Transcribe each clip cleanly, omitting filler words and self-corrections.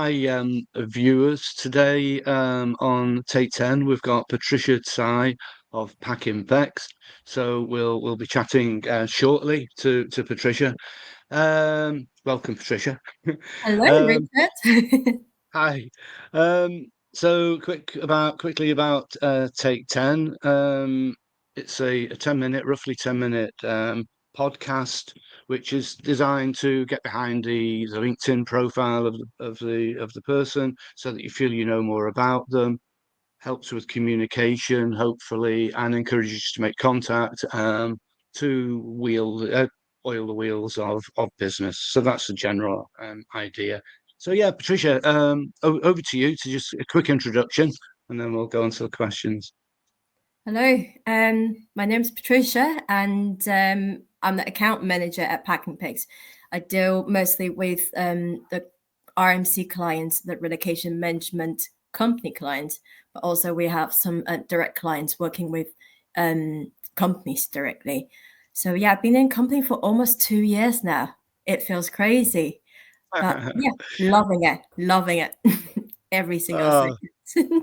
Hi, viewers. Today on Take 10, we've got Patricia Tsai of Packimpex. So we'll be chatting shortly to Patricia. Welcome, Patricia. Hello, Um, Richard. Hi. So quickly about Take 10. It's a 10-minute, roughly 10-minute podcast, which is designed to get behind the LinkedIn profile of the person, so that you feel you know more about them. Helps with communication, hopefully, and encourages you to make contact to oil the wheels of business. So that's the general idea. So yeah, Patricia, over to you to just a quick introduction, and then we'll go on to the questions. Hello, my name's Patricia, and I'm the account manager at Packimpex. I deal mostly with the RMC clients, the relocation management company clients, but also we have some direct clients working with companies directly. So yeah, I've been in company for almost 2 years now. It feels crazy, but yeah, loving it, every single Oh, second.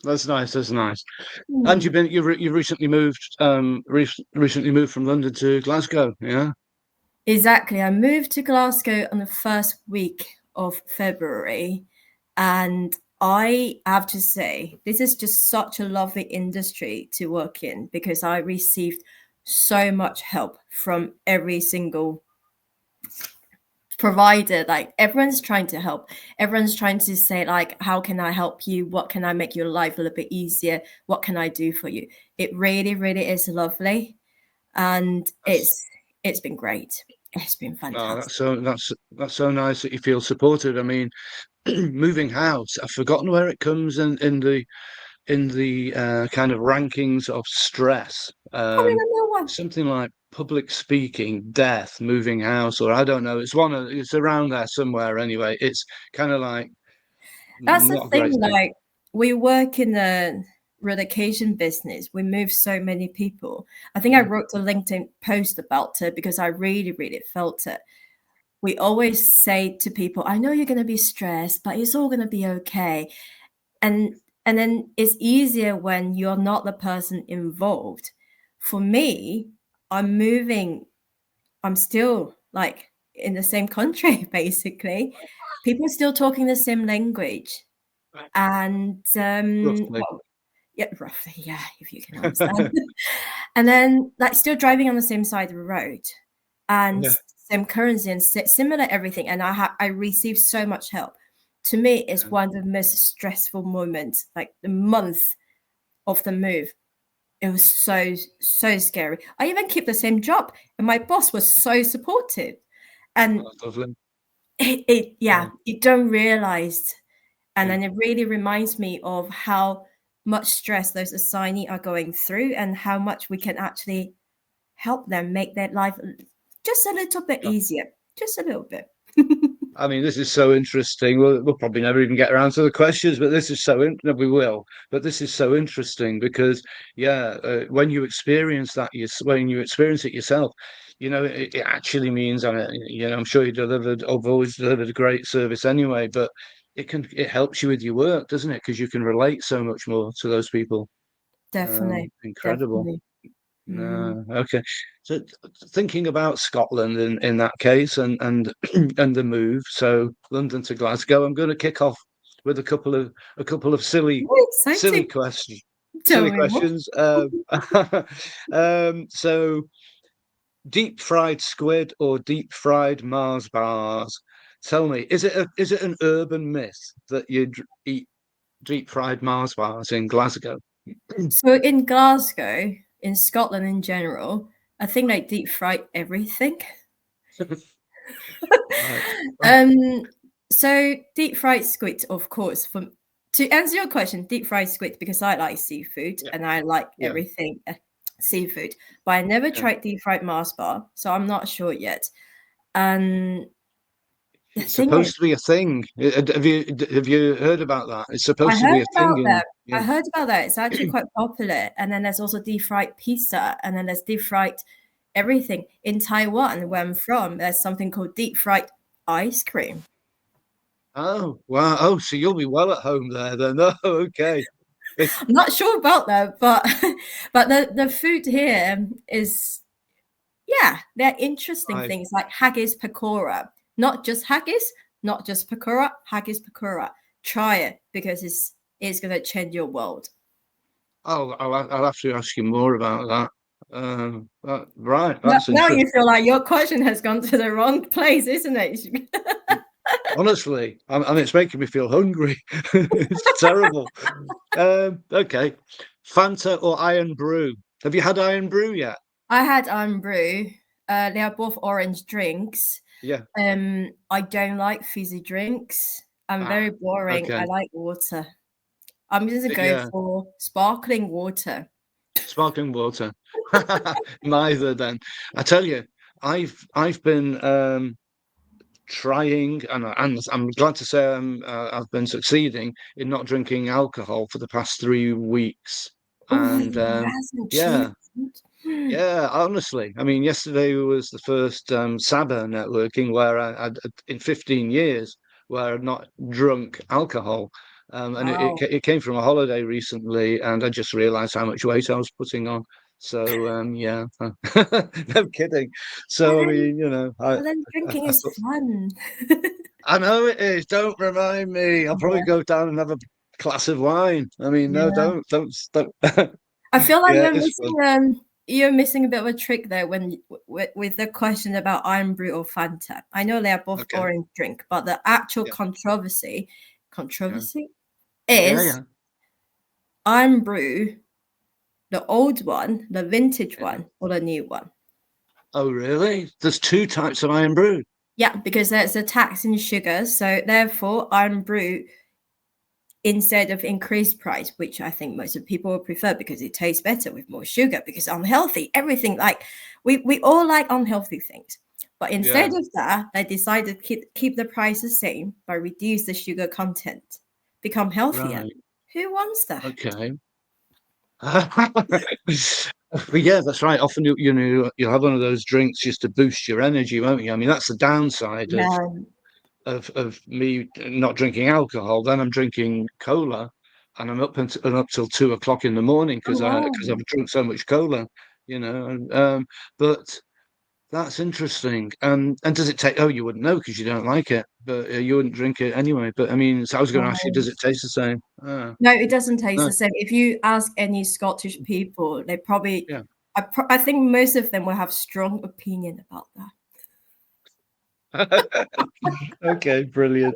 that's nice. That's nice. And Hmm. you recently moved from London to Glasgow, yeah? Exactly. I moved to Glasgow on the first week of February. And I have to say, this is just such a lovely industry to work in because I received so much help from every single provider. Like everyone's trying to help. Everyone's trying to say, like, how can I help you? What can I make your life a little bit easier? What can I do for you? It really, really is lovely. And That's it's been great. It's been Oh, fantastic. that's so nice that you feel supported. I mean, moving house, I've forgotten where it comes in the kind of rankings of stress. I remember one. Something like public speaking, death, moving house, or I don't know. It's around there somewhere anyway. It's kind of like That's the not a great thing. thing. Like we work in the relocation business. We move so many people. I think I Mhm. wrote a LinkedIn post about it because I really, really felt it. We always say to people, "I know you're going to be stressed, but it's all going to be okay." And and then it's easier when you're not the person involved. For me, I'm moving. I'm still like in the same country, basically. People are still talking the same language. And Roughly. well, yeah, roughly, yeah, if you can understand. And then like still driving on the same side of the road and Yeah. same currency and similar everything. And I received so much help. To me, it's one of the most stressful moments, like the month of the move. It was so scary. I even kept the same job, and my boss was so supportive. And That's lovely. yeah, Yeah. you don't realize. And Yeah. then it really reminds me of how much stress those assignee are going through and how much we can actually help them make their life just a little bit easier, just a little bit. I mean, this is so interesting. We'll probably never even get around to the questions, but this is no, we will. But this is so interesting because, yeah, when you experience when you experience it yourself, it actually means, I'm sure I've always delivered a great service anyway, but it helps you with your work, doesn't it? Because you can relate so much more to those people. Definitely, Incredible. definitely. Mm. No, okay. So thinking about Scotland in that case and and the move, so London to Glasgow, I'm going to kick off with a couple of Oh, silly exciting. questions. Tell Silly me more. questions. So deep fried squid or deep fried Mars bars? Tell me, is it an urban myth that you eat deep fried Mars bars in Glasgow? So in Glasgow, in Scotland in general, I think they deep fry everything. Right. Um, so deep fried squid, of course. To answer your question, deep fried squid because I like seafood Yeah. and I like Yeah. everything seafood, but I never Yeah. tried deep fried Mars bar, so I'm not sure yet. And the It's thing is, supposed to be a thing. Have you heard about that? It's I supposed to heard be a thing about in that. I yeah. heard about that. It's actually quite popular. And then there's also deep fried pizza, and then there's deep fried everything. In Taiwan, where I'm from, there's something called deep fried ice cream. Oh, wow. Oh, so you'll be well at home there then. Oh, okay. It, I'm not sure about that, but but the food here is, yeah, they're interesting right. things like haggis pakora. Not just haggis, not just pakora, haggis pakora. Try it because it's gonna change your world. Oh, I'll have to ask you more about that. Right, Now, that's now you interesting. feel like your question has gone to the wrong place, isn't it? Honestly, and it's making me feel hungry. It's terrible. Okay. Fanta or Iron Brew? Have you had Iron Brew yet? I had brew. They are both orange drinks. Yeah. I don't like fizzy drinks. I'm very Ah, boring. I okay. like water. I'm just gonna go Yeah. for sparkling water. Sparkling water. Neither then. I tell you, I've been trying, and I'm glad to say I've been succeeding in not drinking alcohol for the past 3 weeks. Oh, And hasn't changed. yeah, yeah, honestly, I mean, yesterday was the first Saba networking where in 15 years where I'd not drunk alcohol. And Wow. it came from a holiday recently, and I just realized how much weight I was putting on. So yeah, no kidding. Well So I then, mean, well then drinking I is thought, fun. I know it is. Don't remind me. I'll probably Yeah. go down and have a glass of wine. I mean, no, Yeah. don't. I feel like Yeah, it's fun. you're missing a bit of a trick there when with the question about Iron Brew or Fanta. I know they are both Okay. orange drink, but the actual Yeah. Yeah. controversy Yeah. is Yeah. Iron Brew, the old one, the vintage Yeah. one, or the new one. Oh, really? There's two types of iron brew. Yeah, because there's a tax in sugar, so therefore Iron Brew instead of increased price, which I think most of people would prefer because it tastes better with more sugar, because unhealthy, everything like we all like unhealthy things. But instead Yeah. of that, they decided to keep the price the same but reduce the sugar content, become healthier. Right. Who wants that? Okay. But yeah, that's right. Often you'll have one of those drinks just to boost your energy, won't you? I mean, that's the downside of Yeah. me not drinking alcohol. Then I'm drinking cola, and I'm up till 2 o'clock in the morning Oh because wow. I've drunk so much cola. But that's interesting. And does it take? Oh, you wouldn't know because you don't like it, but you wouldn't drink it anyway. But I mean, so I was going to ask you, does it taste the same? Ah, No, it doesn't taste no, the same. If you ask any Scottish people, they probably, yeah. I think most of them will have strong opinion about that. Okay, brilliant.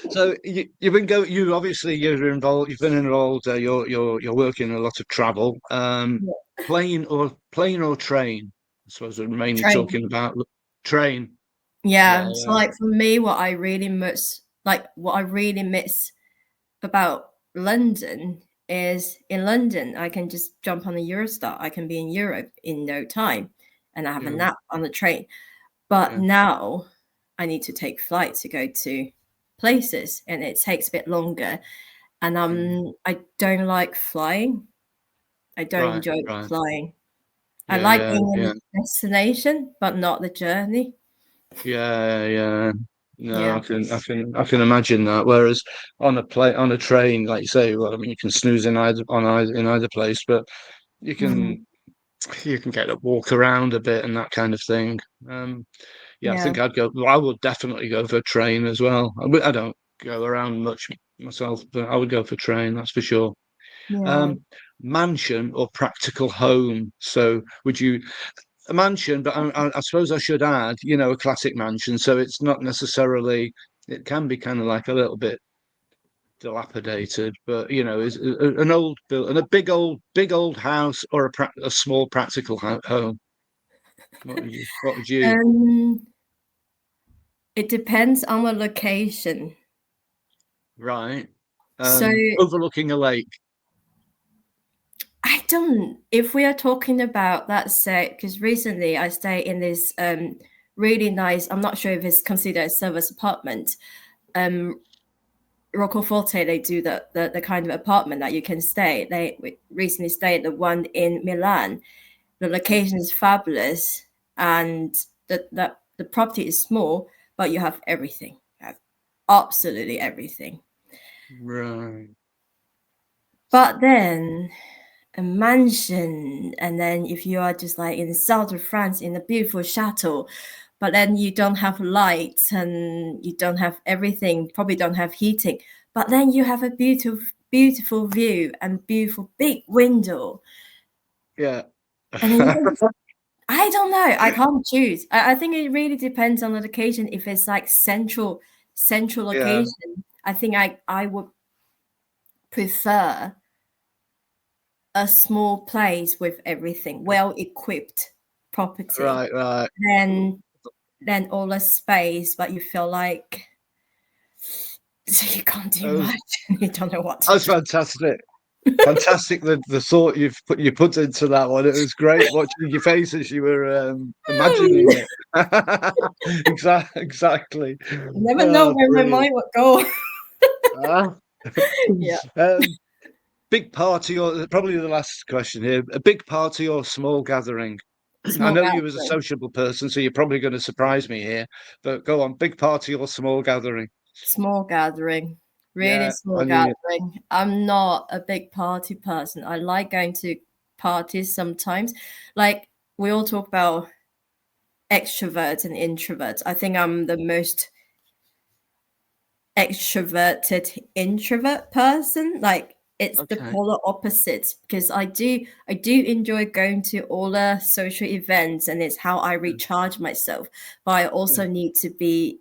So you've been you obviously you're involved. You've been involved. You're working a lot of travel. Yeah. Plane or train. I suppose we're mainly Train. talking about train. Yeah, Yeah. So yeah, like for me, what I really miss about London is in London, I can just jump on a Eurostar. I can be in Europe in no time and I have a yeah, nap on the train. But yeah. now I need to take flights to go to places and it takes a bit longer. And Yeah. I don't like flying. I don't Right, enjoy right. flying. I Yeah, like yeah, being in yeah, the destination, but not the journey. yeah, yeah. No, Yeah. I can imagine that. Whereas on a train, like you say, well, I mean, you can snooze in either place, but you Mm, can you can get to walk around a bit and that kind of thing. Um, yeah, I yeah. think I would definitely go for train as well. I don't go around much myself, but I would go for train, that's for sure. Yeah. Um, Mansion or practical home? So would you a mansion? But I suppose I should add, a classic mansion. So it's not necessarily. It can be kind of like a little bit dilapidated, but is an old build and a big old house or a small practical home. What would you? Um, it depends on the location. Right. So Overlooking a lake. I don't. If we are talking about, let's say, because recently I stayed in this really nice. I'm not sure if it's considered a service apartment. Um, Roccoforte, they do the kind of apartment that you can stay. We recently stayed the one in Milan. The location is fabulous, and the property is small, but you have everything. You have absolutely everything. Right. But then a mansion, and then if you are just like in the south of France in a beautiful chateau, but then you don't have lights and you don't have everything, probably don't have heating, but then you have a beautiful view and beautiful big window. Yeah. And I don't know, I can't choose. I think it really depends on the location. If it's like central Yeah. location, I think I would prefer a small place with everything, well equipped property, Right. Right. then all the space, but you feel like you can't do That was, much. You don't know what that to was do. fantastic. Fantastic, the thought you put into that one. It was great watching your face as you were imagining You it. Exactly. never know Oh, where my brilliant. mind would go. Ah. Yeah, Um, big party or probably the last question here. A big party or small gathering? I small know you as a gathering. sociable person, so you're probably going to surprise me here. But go on, big party or small gathering? Small gathering. Really Yeah, small I knew. gathering. I'm not a big party person. I like going to parties sometimes. Like we all talk about extroverts and introverts. I think I'm the most extroverted introvert person. Like it's the Okay. polar opposite because I do enjoy going to all the social events and it's how I Yeah. recharge myself. But I Yeah. also need to be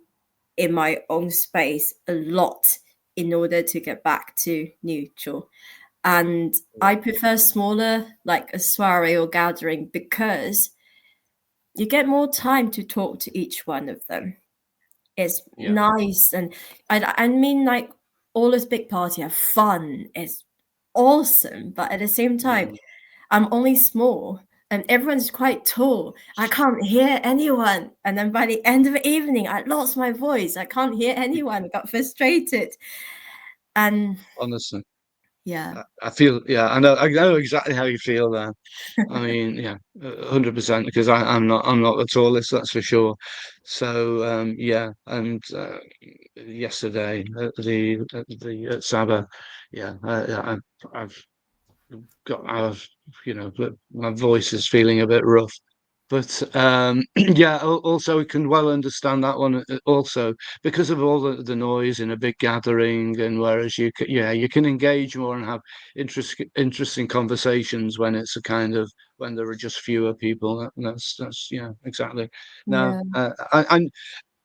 in my own space a lot in order to get back to neutral. And I prefer smaller, like a soiree or gathering, because you get more time to talk to each one of them. It's Yeah. nice, and I mean, like all this big party are fun. It's awesome, but at the same time, Mm, I'm only small, and everyone's quite tall. I can't hear anyone, and then by the end of the evening, I lost my voice. I can't hear anyone. I got frustrated, and honestly. yeah, I feel, yeah, I know exactly how you feel there. I mean, yeah, 100% because I'm not the tallest, that's for sure. So, yeah, and yesterday at the Sabah, yeah, I've I've, my voice is feeling a bit rough. But yeah, also we can well understand that one also because of all the noise in a big gathering, and whereas yeah, you can engage more and have interesting conversations when it's a kind of when there are just fewer people. That's yeah, exactly. Now, yeah, I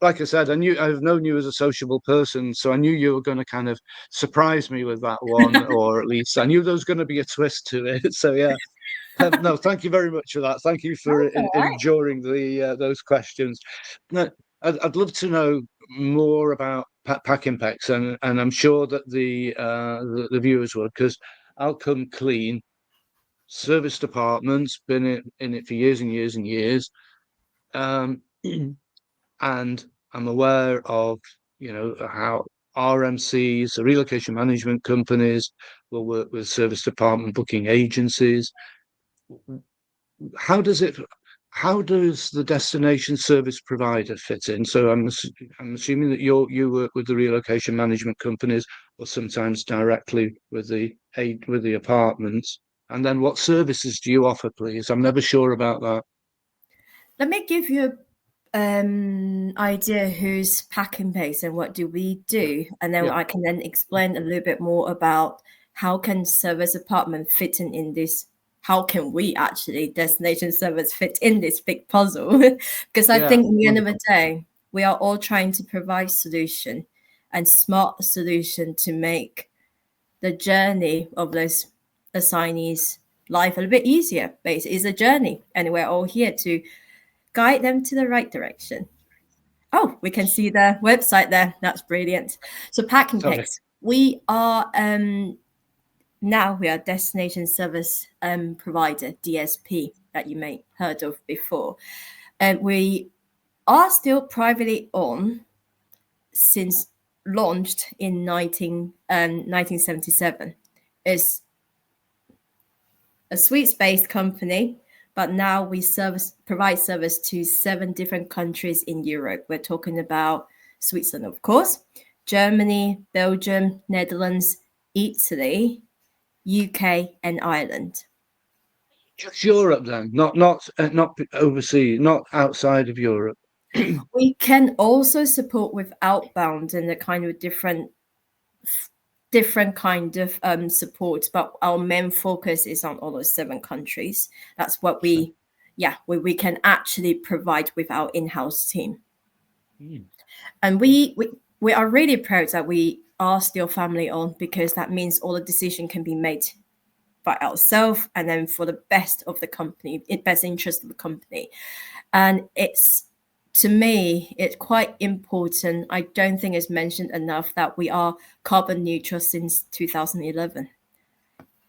like I said, I've known you as a sociable person, so I knew you were going to kind of surprise me with that one, or at least I knew there was going to be a twist to it. So yeah, no, thank you very much for that. Thank you for that's all right. enduring those questions. No, I'd love to know more about Packimpex, and I'm sure that the viewers would, because I'll come clean. Service departments, been in it for years and years and years. Um, and I'm aware of how RMCs, the relocation management companies, will work with service department booking agencies. How does it? How does the destination service provider fit in? So I'm assuming that you work with the relocation management companies, or sometimes directly with the apartments. And then what services do you offer, please? I'm never sure about that. Let me give you idea who's Packimpex and what do we Yeah, do, and then yeah, I can then explain a little bit more about how can service apartment fit in this. How can we actually destination service fit in this big puzzle? Because I yeah. think at the end of the Wonderful. day, we are all trying to provide solution and smart solution to make the journey of those assignees' life a little bit easier. Basically, it's a journey, and we're all here to guide them to the right direction. Oh, we can see the website there. That's brilliant. So Sorry. Packimpex, we are now we are destination service provider DSP that you may heard of before, and we are still privately owned since launched in 1977. It's a Swiss-based company, but now we provide service to 7 different countries in Europe. We're talking about Switzerland, of course, Germany, Belgium, Netherlands, Italy, UK, and Ireland. Just Europe then, not overseas, not outside of Europe. We can also support with outbound and a kind of different kind of support, but our main focus is on all those 7 countries. That's what we can actually provide with our in-house team. And we are really proud that we are still family owned, because that means all the decision can be made by ourselves and then for the best of the company, in best interest of the company. And to me, it's quite important. I don't think it's mentioned enough that we are carbon neutral since 2011.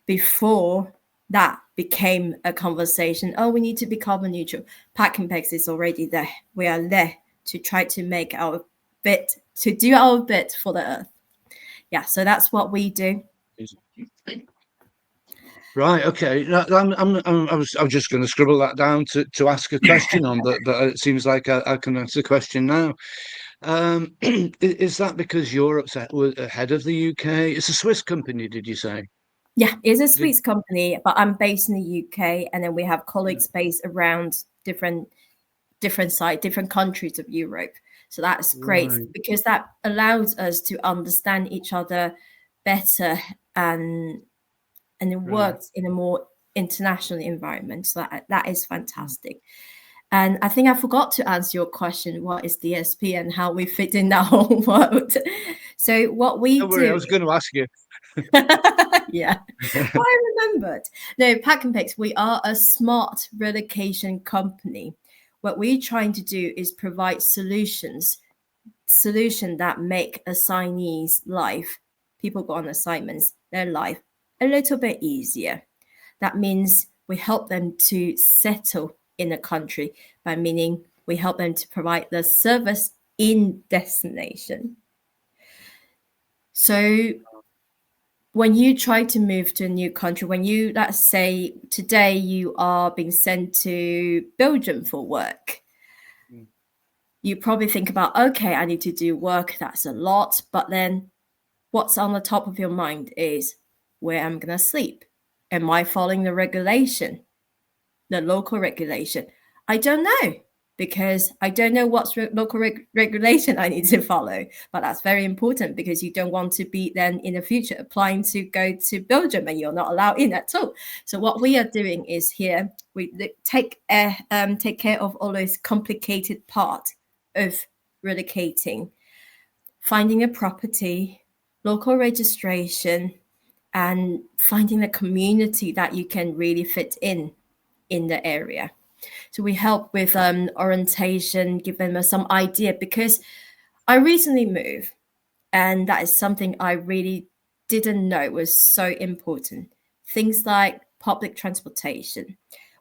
Before that became a conversation, oh, we need to be carbon neutral. Packimpex is already there. We are there to try to make our bit, to do our bit for the earth. Yeah, so that's what we do. Right. Okay. I was just going to scribble that down to ask a question on, but it seems like I can ask the question now. Is that because Europe's ahead of the UK? It's a Swiss company, did you say? Yeah, it's a Swiss company, but I'm based in the UK, and then we have colleagues based around different sites, different countries of Europe. So that's great, because that allows us to understand each other better, and it works in a more international environment. So that is fantastic. And I think I forgot to answer your question, what is DSP and how we fit in that whole world. So what we Don't do... worry, I was going to ask you. Yeah, well, I remembered. No, Packimpex, we are a smart relocation company. What we're trying to do is provide solutions that make assignees' life, people go on assignments, their life a little bit easier. That means we help them to settle in a country, by meaning we help them to provide the service in destination. So when you try to move to a new country, let's say today you are being sent to Belgium for work, you probably think about, okay, I need to do work, that's a lot. But then what's on the top of your mind is where I'm going to sleep. Am I following the regulation, the local regulation? I don't know, because I don't know what's local regulation I need to follow. But that's very important, because you don't want to be then in the future applying to go to Belgium and you're not allowed in at all. So what we are doing is here, we take care of all those complicated parts of relocating, finding a property, local registration, and finding a community that you can really fit in the area. So we help with orientation, give them some idea, because I recently moved, and that is something I really didn't know was so important. Things like public transportation.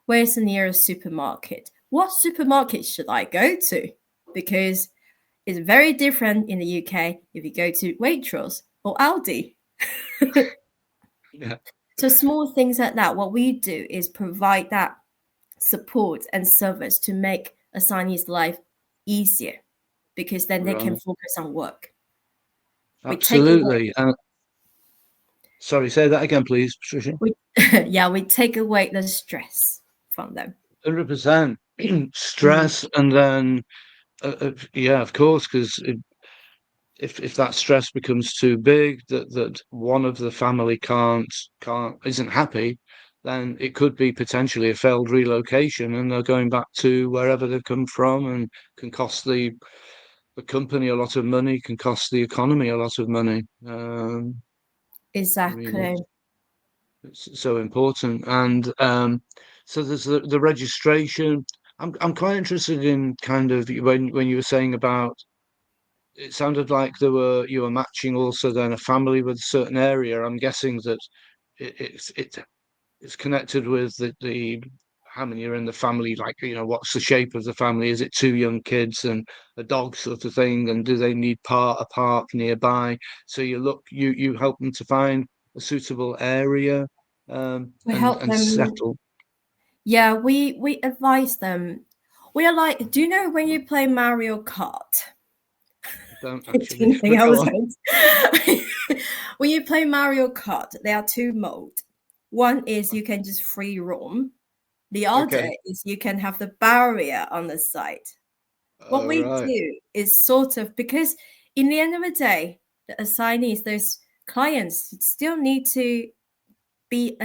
Where's the nearest supermarket? What supermarket should I go to? Because it's very different in the UK if you go to Waitrose or Aldi. Yeah. So small things like that. What we do is provide that support and service to make assignees' life easier, because then they can focus on work. Absolutely. Sorry, say that again, please, Patricia. We take away the stress from them. 100% stress, and then yeah, of course, because if that stress becomes too big, that one of the family isn't happy, then it could be potentially a failed relocation, and they're going back to wherever they've come from, and can cost the company a lot of money, can cost the economy a lot of money. Exactly. I mean, it's so important. And so there's the registration. I'm quite interested in kind of when you were saying about, it sounded like you were matching also then a family with a certain area. I'm guessing that it's connected with the how many are in the family, like, what's the shape of the family? Is it 2 young kids and a dog sort of thing? And do they need a park nearby? So you help them to find a suitable area, We help and them. settle. Yeah, we advise them. We are like, do you know when you play Mario Kart? don't actually, Didn't think but I go was on. going to. When you play Mario Kart, there are two modes. One is you can just free roam. The other Okay. is you can have the barrier on the side. What All we right. do is sort of, because in the end of the day, the assignees, those clients still need to be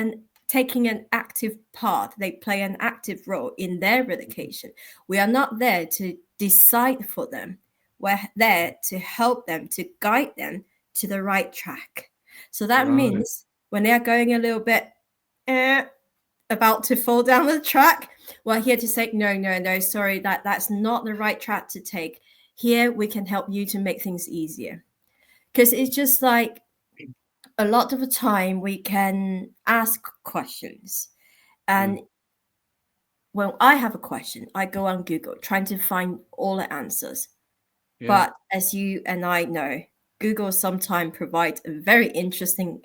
taking an active part. They play an active role in their relocation. We are not there to decide for them. We're there to help them, to guide them to the right track. So that Right. means when they are going a little bit about to fall down the track, we're here to say, no, no, no, sorry, that's not the right track to take. Here we can help you to make things easier. Because it's just like a lot of the time we can ask questions. Yeah. And when I have a question, I go on Google trying to find all the answers. Yeah. But as you and I know, Google sometimes provides a very interesting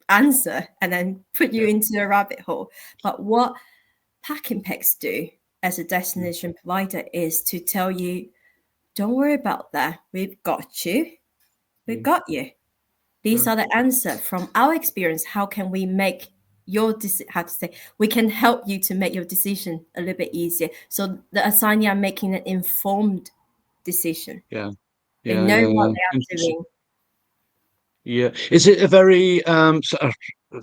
answer and then put you Yeah. into a rabbit hole. But what Packimpex do as a Yeah. destination provider is to tell you, don't worry about that. We've got you. We've Yeah. got you. These Right. are the answer from our experience. How can we make your how to say, we can help you to make your decision a little bit easier. So the assignee are making an informed decision. Yeah. They Yeah. know Yeah. what Yeah. they are Interesting. doing. Yeah. Is it a very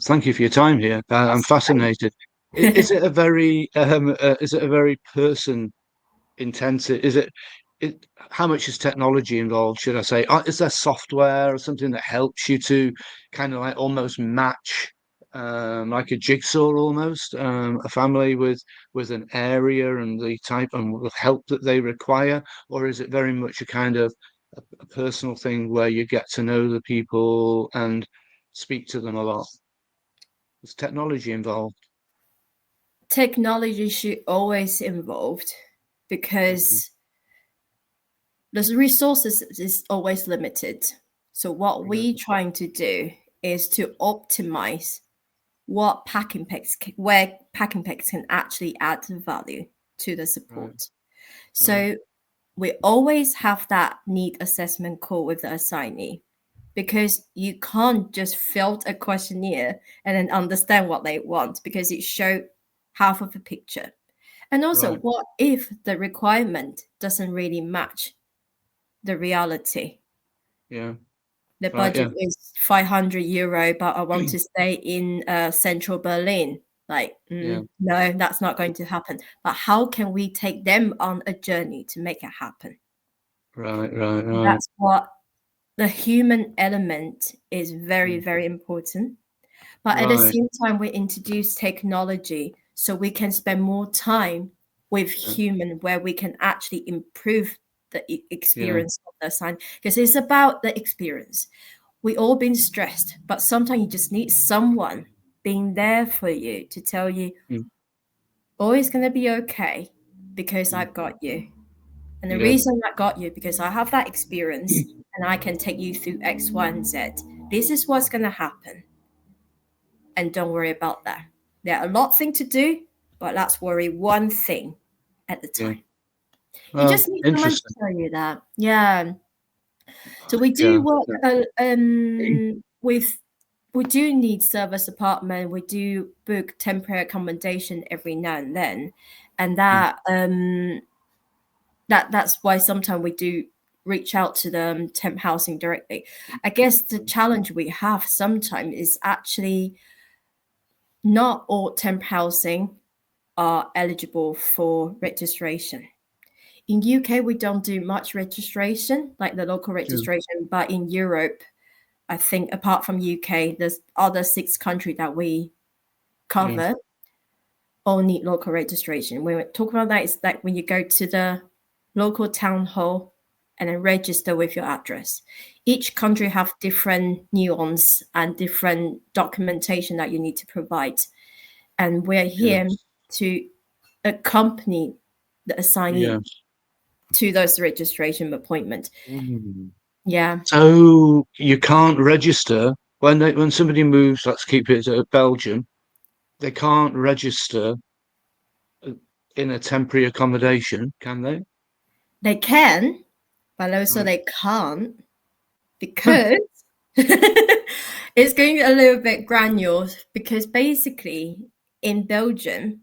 thank you for your time here. I'm That's fascinated. Is it a very is it a very person intensive? Is it how much is technology involved, should I say? Is there software or something that helps you to kind of like almost match like a jigsaw almost a family with an area and the type and the help that they require? Or is it very much a kind of a personal thing where you get to know the people and speak to them a lot? Is technology involved? Technology should always involved Okay. because the resources is always limited. So what Yeah. we trying to do is to optimize what where Packimpex can actually add value to the Right. support. Right. So we always have that need assessment call with the assignee because you can't just fill a questionnaire and then understand what they want because it shows half of the picture. And also, Right. what if the requirement doesn't really match the reality? Yeah. The Right. budget Yeah. is €500, but I want to stay in central Berlin. Like, Yeah. no, that's not going to happen. But how can we take them on a journey to make it happen? Right. Right. Right. That's what the human element is very, Mm. very important. But at the Right. same time, we introduce technology so we can spend more time with Yeah. human where we can actually improve the Yeah. experience of the sign because it's about the experience. We all been stressed, but sometimes you just need someone being there for you to tell you, Mm. oh, it's going to be okay because Mm. I've got you. And the Yeah. reason I got you because I have that experience and I can take you through X, Y, and Z. This is what's going to happen. And don't worry about that. There are a lot of things to do, but let's worry one thing at the Yeah. time. You Well, just need someone to interesting. tell you that. Yeah. So we Yeah. do work Yeah. with we do need service apartment. We do book temporary accommodation every now and then, and Mm. that's why sometimes we do reach out to them temp housing directly. I guess the challenge we have sometimes is actually not all temp housing are eligible for registration. In UK, we don't do much registration, like the local Yeah. registration, but in Europe, I think apart from UK, there's other 6 countries that we Yeah. cover all need local registration. When we talk about that, it's like when you go to the local town hall and then register with your address. Each country have different nuance and different documentation that you need to provide. And we're here Yes. to accompany the assignee Yes. to those registration appointment. Mm. Yeah, So you can't register when somebody moves. Let's keep it at Belgium. They can't register uh, in a temporary accommodation, can they? they can, but also Right. they can't because it's going a little bit granular, because basically in Belgium,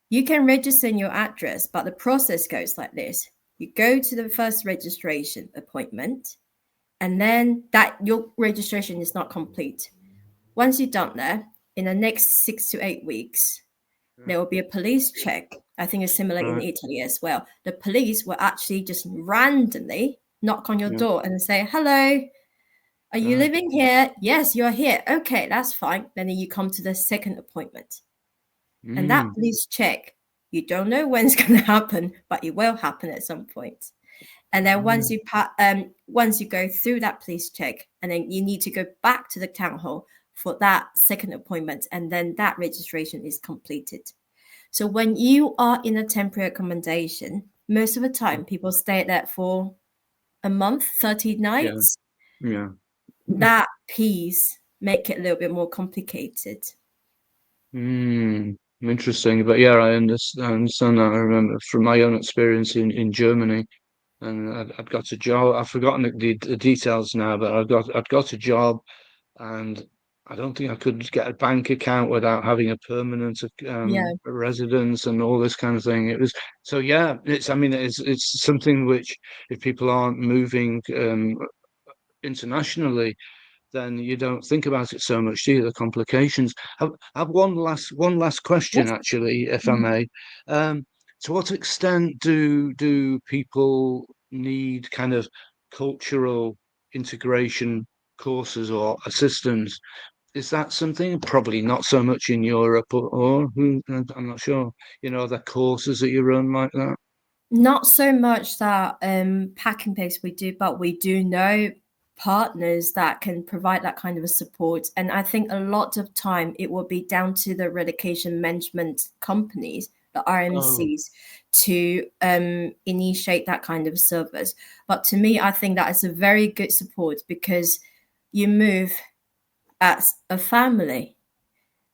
you can register in your address, but the process goes like this. You go to the first registration appointment, and then that your registration is not complete. Once you're done there, in the next 6 to 8 weeks, there will be a police check. I think it's similar in Right. Italy as well. The police will actually just randomly knock on your Yeah. door and say, hello, are you Right. living here? Yes, you're here. Okay, that's fine. Then you come to the second appointment. And that Mm. police check, you don't know when it's going to happen, but it will happen at some point. And then once you go through that police check, and then you need to go back to the town hall for that second appointment, and then that registration is completed. So when you are in a temporary accommodation, most of the time people stay there for a month, 30 Yeah. nights. Yeah. That piece make it a little bit more complicated. Interesting. But yeah, I understand that. I remember from my own experience in Germany, and I'd got a job. I've forgotten the details now, but I'd got a job, and I don't think I could get a bank account without having a permanent Yeah. residence and all this kind of thing. It was so yeah. I mean, it's something which if people aren't moving internationally, then you don't think about it so much, do you? The complications. Have one last question, Yes. actually, if I Mhm. may. Um, to what extent do people need kind of cultural integration courses or assistance? Is that something? Probably not so much in Europe, or I'm not sure. The courses that you run like that. Not so much that packing pace we do, but we do know partners that can provide that kind of a support. And I think a lot of time it will be down to the relocation management companies, the Oh, RMCs, to initiate that kind of service. But to me, I think that is a very good support, because you move as a family.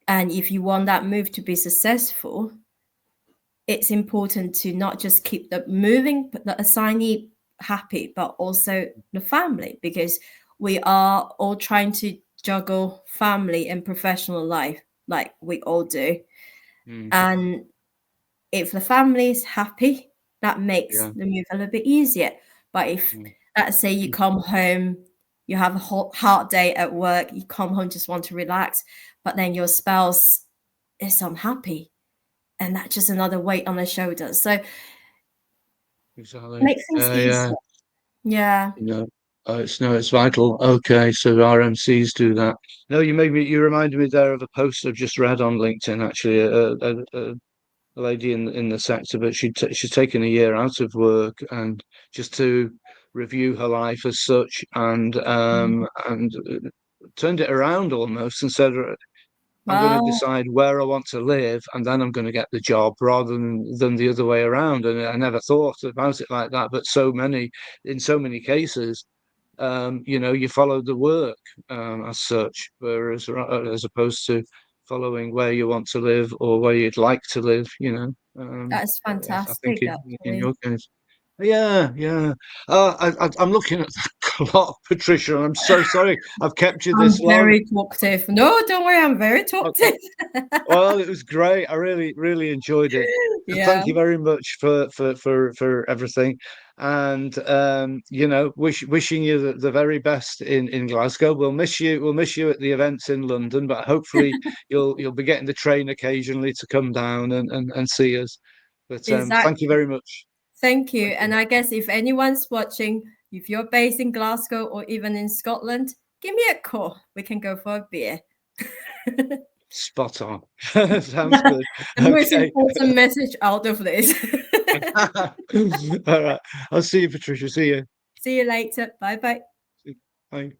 And if you want that move to be successful, it's important to not just keep the assignee happy, but also the family, because we are all trying to juggle family and professional life like we all do. mm, And if the family is happy, that makes yeah. the move a little bit easier. But if, Mm, let's say, you come home, you have a hard day at work, you come home, just want to relax, but then your spouse is unhappy, and that's just another weight on their shoulders. So exactly. make things Yeah. easier. Yeah. It's vital. Okay, so RMCs do that. No, you reminded me there of a post I've just read on LinkedIn. Actually, a lady in the sector, but she's taken a year out of work and just to review her life as such, and turned it around almost and said, I'm going to Well, decide where I want to live, and then I'm going to get the job rather than the other way around. And I never thought about it like that, but in so many cases, you follow the work as such, whereas as opposed to following where you want to live or where you'd like to live. that's I think fantastic, in your actually. case. Yeah, yeah. I'm looking at the clock, Patricia, and I'm so sorry I've kept you I'm this long. very talkative. No, don't worry, I'm very Oh, talkative. well, it was great. I really, really enjoyed it. And Yeah, thank you very much for everything. And wishing you the very best in Glasgow. We'll miss you at the events in London, but hopefully you'll be getting the train occasionally to come down and see us. But thank you exactly. very much. Thank you. Thank And you. I guess if anyone's watching, if you're based in Glasgow or even in Scotland, give me a call. We can go for a beer. Spot on. Sounds good. The most Okay. important message out of this. All right. I'll see you, Patricia. See you. See you later. Bye bye. Bye.